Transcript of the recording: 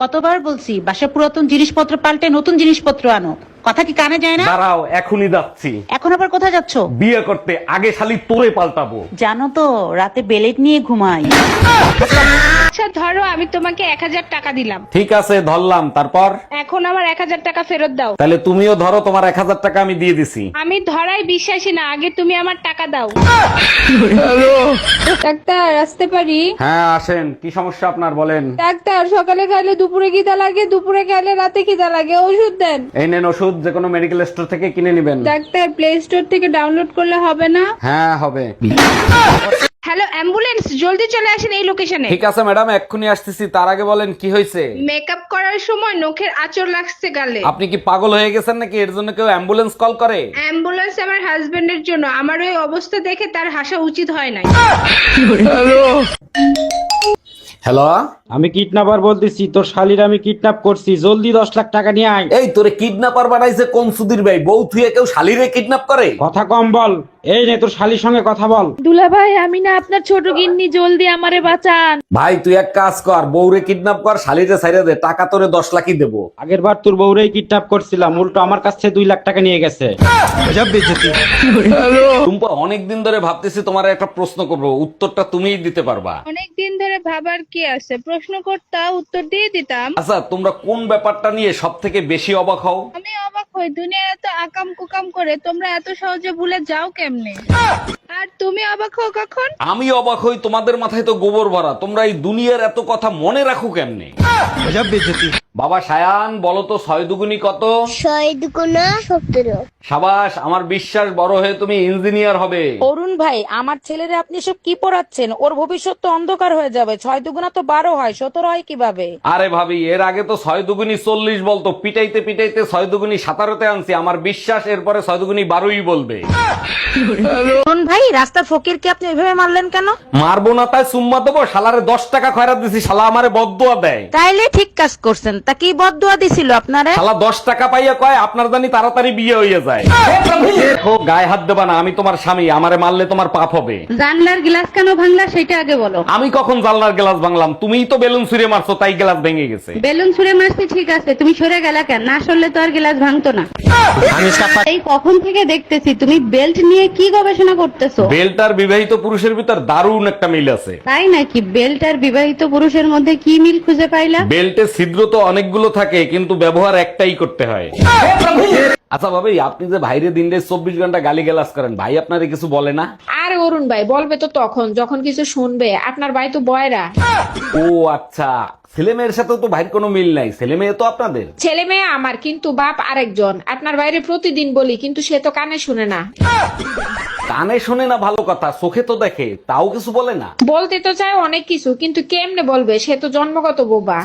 কতবার বলছি বাসায় পুরাতন জিনিসপত্র পাল্টে নতুন জিনিসপত্র আনো, কথা কি কানে যায় না? দাঁড়াও, এখনই যাচ্ছি। এখন আবার কোথায় যাচ্ছ? বিয়ে করতে, আগে শালি তোরে পাল্টাবো। জানো তো রাতে বেলেট নিয়ে ঘুমাই। আচ্ছা ধরো আমি তোমাকে 1000 টাকা দিলাম, ঠিক আছে, ধরলাম। তারপর? এখন আমার 1000 টাকা ফেরত দাও। তাহলে তুমিও ধরো, তোমার 1000 টাকা আমি দিয়ে দিছি। আমি ধরাই বিশ্বাসী না, আগে তুমি আমার টাকা দাও। ডাক্তার আসতে পারি? হ্যাঁ আসেন, কি সমস্যা আপনার বলেন। ডাক্তার সকালে খাইলে দুপুরে খিদা লাগে, দুপুরে খাইলে রাতে খিদা লাগে, ওষুধ দেন। এই নেন ওষুধ, যে কোনো মেডিকেল স্টোর থেকে কিনে নেবেন। ডাক্তার প্লে স্টোর থেকে ডাউনলোড করলে হবে না? হ্যাঁ হবে। হ্যালো অ্যাম্বুলেন্স, জলদি চলে আসেন এই লোকেশনে। ঠিক আছে ম্যাডাম, এক্ষুনি আসতেছি। তার আগে বলেন কি হয়েছে। মেকআপ করার সময় নখের আঁচড় লাগছে গালে। আপনি কি পাগল হয়ে গেছেন নাকি? এর জন্য কেউ অ্যাম্বুলেন্স কল করে? অ্যাম্বুলেন্স আমার হাজবেন্ডের জন্য, আমার ওই অবস্থা দেখে তার হাসা উচিত হয় নাই। হ্যালো, আমি কিডন্যাপার বলতেছি, তোর শালির আমি কিডন্যাপ করছি, জলদি 10 লাখ টাকা নিয়ে আয়। এই তোরে কিডন্যাপার বানাইছে কোন সুধীর ভাই? বউ থুয়ে কেউ শালিরে কিডন্যাপ করে? কথা কম বল। এই নে তোর শালির সঙ্গে কথা বল। দুলা ভাই আমি না আপনার ছোট গিন্নি, জলদি আমারে বাঁচান। ভাই তুই এক কাজ কর, বউরে কিডন্যাপ কর, শালিরে ছাইড়া দে, টাকা তোরে 10 লাখই দেবো। আগের বার তোর বউরেই কিডন্যাপ করছিলাম, উল্টো আমার কাছ থেকে 2 লাখ টাকা নিয়ে গেছে। টুম্পা, অনেকদিন ধরে ভাবতেছি তোমার একটা প্রশ্ন করবো, উত্তরটা তুমিই দিতে পারবা। অনেকদিন ধরে ভাবার কি আছে, প্রশ্ন করতা উত্তর দিয়ে দিতাম। আচ্ছা, তোমরা কোন ব্যাপারটা নিয়ে সব থেকে বেশি অবাক হও? আমি অবাক হই, দুনিয়া এত আকাম কুকাম করে তোমরা এত সহজে ভুলে যাও কেমনে? আর তুমি অবাক হও কখন? আমি অবাক হই, তোমাদের মাথায় তো গোবর ভরা, তোমরা এই দুনিয়ার এত কথা মনে রাখো কেমনে? বাবা সায়ান, বলো তো 6 দুগুনি কত? 6×17। সাবাস, আমার বিশ্বাস বড় হয়ে তুমি ইঞ্জিনিয়ার হবে। অরুণ ভাই, আমার ছেলেরে আপনি সব কি পড়াচ্ছেন? ওর ভবিষ্যৎ তো অন্ধকার হয়ে যাবে। 6 দুগুণা তো 12 হয়, 17 হয় কিভাবে? আরে ভাবি, এর আগে তো 6 দুগুনি 40 বলতো, পিটাইতে পিটাইতে 6 দুগুনি 17তে আনছি। আমার বিশ্বাস এরপরে 6 দুগুনি 12ই বলবে। অরুণ ভাই, রাস্তার ফকিরকে আপনি এভাবে মারলেন কেন? মারবো না তাই সুম্মা দেবো? শালারে 10 টাকা খয়রাত দিছি, শালা আমারে বদদুয়া দেয়। তাইলে ঠিক কাজ করছেন। তা কি বদদুয়া দিছিল আপনারে? শালা 10 টাকা পাইয়া কয় আপনার জানি তাড়াতাড়ি বিয়ে হয়ে যায়। দেখো, গায়ে হাত দেবা না, আমি তোমার স্বামী, আমারে মারলে তোমার পাপ হবে। জানলার গ্লাস কেন ভাঙলা সেটা আগে বলো। আমি কখন জানলার গ্লাস ভাঙলাম? তুমিই তো বেলুন ছুঁড়ে মারছো, তাই গ্লাস ভেঙে গেছে। বেলুন ছুঁড়ে মারছি ঠিক আছে, তুমি সরে গেলা কেন? না সরলে তো আর গ্লাস ভাঙতো না। এই কখন থেকে দেখতেছি তুমি বেল্ট নিয়ে কি গবেষণা করতেছো? বেল্ট আর বিবাহিত পুরুষের ভিতর দারুণ একটা মিল আছে। তাই নাকি? বেল্ট আর বিবাহিত পুরুষের মধ্যে কি মিল খুঁজে পাইলা? বেল্টে ছিদ্র তো অনেকগুলো থাকে, কিন্তু ব্যবহার একটাই করতে হয়। আচ্ছা ভাবি, আপনি যে ভাইরে দিনে 24 ঘন্টা গালি করেন, ভাই আপনারে কিছু বলে না? আর অরুণ ভাই বলবে তো তখন যখন কিছু শুনবে, আপনার ভাই তো বয়রা। ও আচ্ছা, ছেলে মেয়ের সাথে তো ভাইয়ের কোনো মিল নাই, ছেলে মেয়ে তো আপনাদের। ছেলে মেয়ে আমার, কিন্তু বাপ আরেকজন। আপনার বাইরে প্রতিদিন বলি, কিন্তু সে তো কানে শুনে না। কানে শোনে না ভালো কথা, চোখে তো দেখে, তাও কিছু বলে না। বলতে তো চায় অনেক কিছু, কিন্তু কেমনে বলবে? সে তো জন্মগত বোবা।